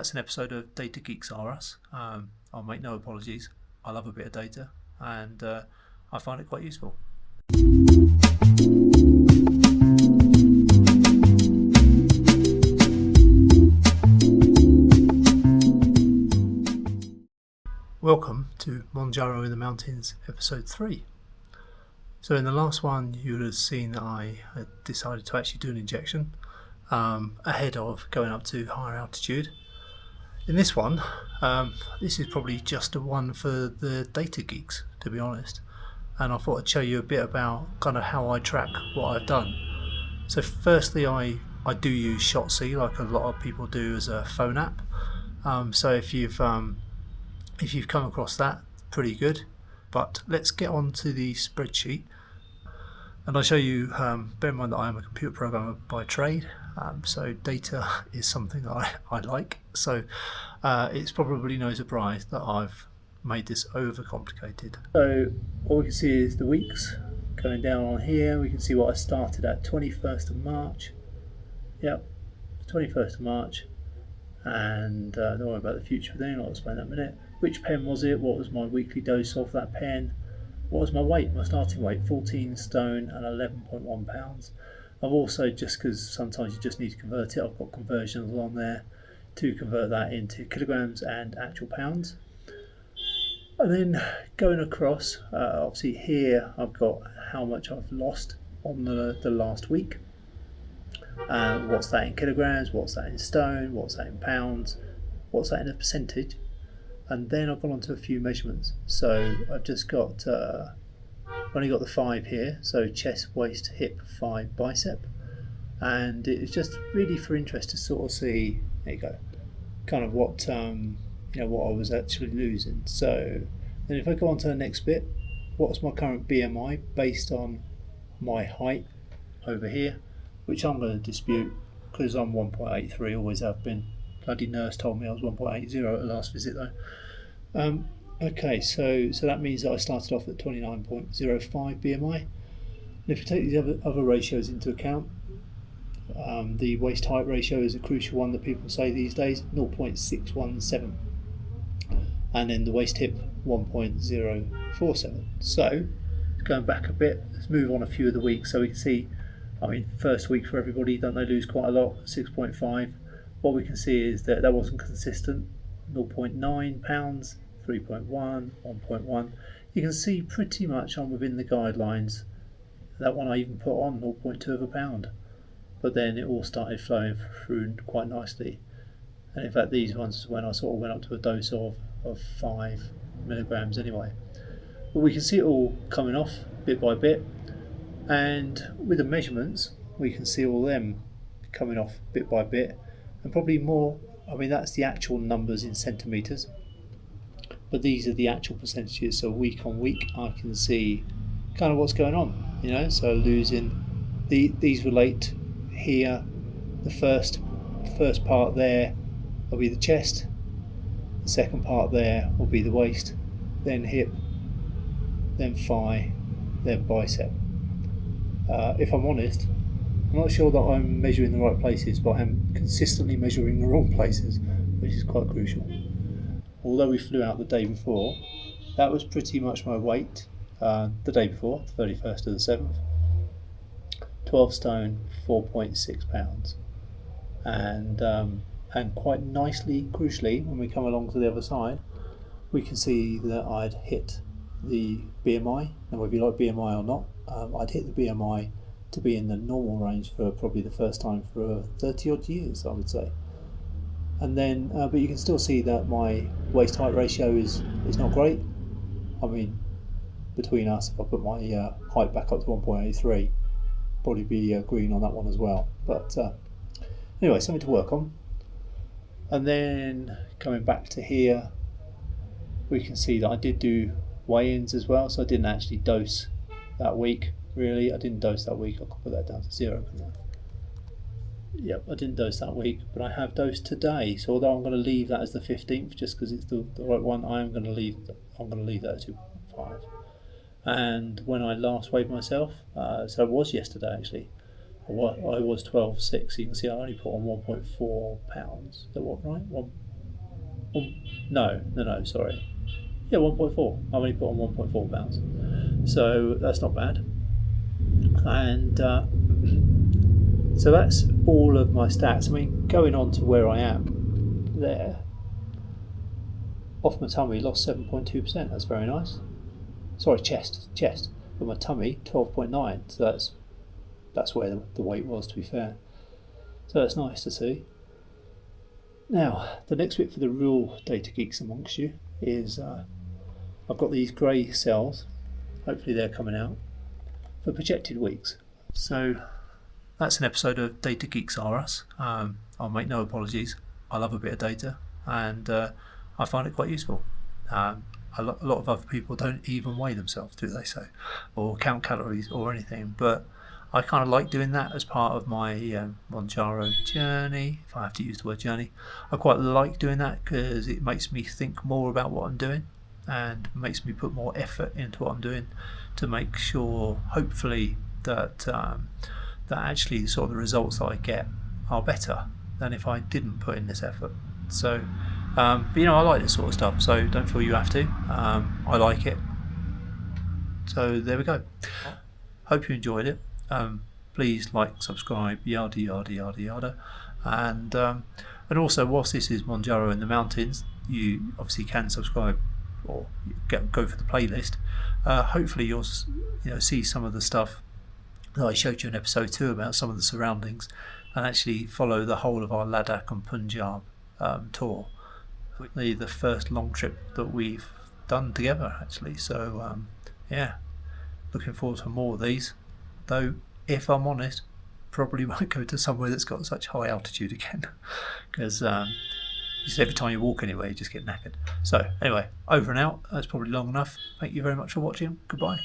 That's an episode of Data Geeks R Us. I'll make no apologies. I love a bit of data and I find it quite useful. Welcome to Mounjaro in the Mountains, episode 3. So in the last one you would have seen that I had decided to actually do an injection ahead of going up to higher altitude. In this one, this is probably just a one for the data geeks, to be honest, and I thought I'd show you a bit about kind of how I track what I've done. So firstly, I do use Shotzi like a lot of people do as a phone app. So if you've come across that, pretty good. But let's get on to the spreadsheet, and I'll show you. Bear in mind that I am a computer programmer by trade, so data is something that I like. So it's probably no surprise that I've made this overcomplicated. So all we can see is the weeks going down on here. We can see what I started at 21st of March. Yep, 21st of March. And don't worry about the future thing, I'll explain that in a minute. Which pen was it? What was my weekly dose of that pen? What was my weight? My starting weight, 14 stone and 11.1 pounds. I've also, just because sometimes you just need to convert it, I've got conversions on there to convert that into kilograms and actual pounds. And then going across, obviously here I've got how much I've lost on the last week. What's that in kilograms, what's that in stone, what's that in pounds, what's that in a percentage. And then I've gone on to a few measurements. So I've just got, only got the 5 here, so chest, waist, hip, thigh, bicep. And it's just really for interest to sort of see, there you go, kind of what, what I was actually losing. So then if I go on to the next bit, what's my current BMI based on my height over here, which I'm going to dispute because I'm 1.83, always have been. Bloody nurse told me I was 1.80 at the last visit though. Okay, so that means that I started off at 29.05 BMI. And if you take these other ratios into account, the waist height ratio is a crucial one that people say these days, 0.617. And then the waist hip, 1.047. So going back a bit, let's move on a few of the weeks so we can see. I mean, first week for everybody, don't they lose quite a lot, 6.5. What we can see is that wasn't consistent, 0.9 pounds, 3.1, 1.1. You can see pretty much I'm within the guidelines. That one I even put on 0.2 of a pound. But then it all started flowing through quite nicely. And in fact, these ones when I sort of went up to a dose of 5 milligrams anyway. But we can see it all coming off bit by bit. And with the measurements, we can see all them coming off bit by bit. And probably more, I mean, that's the actual numbers in centimetres. But these are the actual percentages. So week on week, I can see kind of what's going on, So losing, these relate here. The first part there will be the chest. The second part there will be the waist, then hip, then thigh, then bicep. If I'm honest, I'm not sure that I'm measuring the right places, but I'm consistently measuring the wrong places, which is quite crucial. Although we flew out the day before, that was pretty much my weight the day before, 31st of the 7th. 12 stone, 4.6 pounds. And quite nicely, crucially, when we come along to the other side, we can see that I'd hit the BMI. Now, whether you like BMI or not, I'd hit the BMI to be in the normal range for probably the first time for 30 odd years, I would say. And then, but you can still see that my waist height ratio is not great. I mean, between us, if I put my height back up to 1.83, probably be green on that one as well. But anyway, something to work on. And then coming back to here, we can see that I did do weigh-ins as well, so I didn't actually dose that week. Really, I didn't dose that week. I could put that down to 0. Yep, I didn't dose that week, but I have dosed today. So although I'm going to leave that as the 15th, just because it's the right one, I'm going to leave that at 2.5. And when I last weighed myself, so it was yesterday actually, I was 12.6. So you can see I only put on 1.4 pounds. Is that what, right? No, sorry. Yeah, 1.4. I've only put on 1.4 pounds. So that's not bad. And so that's all of my stats. I mean, going on to where I am there, off my tummy, lost 7.2%. That's very nice. Sorry, chest. But my tummy, 12.9. So that's where the weight was, to be fair. So that's nice to see. Now, the next bit for the real data geeks amongst you is I've got these grey cells. Hopefully they're coming out for projected weeks. So that's an episode of Data Geeks R Us. I'll make no apologies. I love a bit of data, and I find it quite useful. A lot of other people don't even weigh themselves, do they? So, or count calories or anything. But I kind of like doing that as part of my Mounjaro journey, if I have to use the word journey. I quite like doing that because it makes me think more about what I'm doing and makes me put more effort into what I'm doing to make sure, hopefully, that actually sort of the results that I get are better than if I didn't put in this effort. So, but I like this sort of stuff, so don't feel you have to. I like it. So there we go. Hope you enjoyed it. Please like, subscribe, yada yada yada yada, and also whilst this is Mounjaro in the mountains, you obviously can subscribe or go for the playlist. Hopefully you'll see some of the stuff that I showed you in episode 2 about some of the surroundings, and actually follow the whole of our Ladakh and Punjab tour, the first long trip that we've done together actually. So looking forward to more of these, though if I'm honest, probably won't go to somewhere that's got such high altitude again, because just every time you walk anywhere you just get knackered. So anyway, over and out. That's probably long enough. Thank you very much for watching. Goodbye.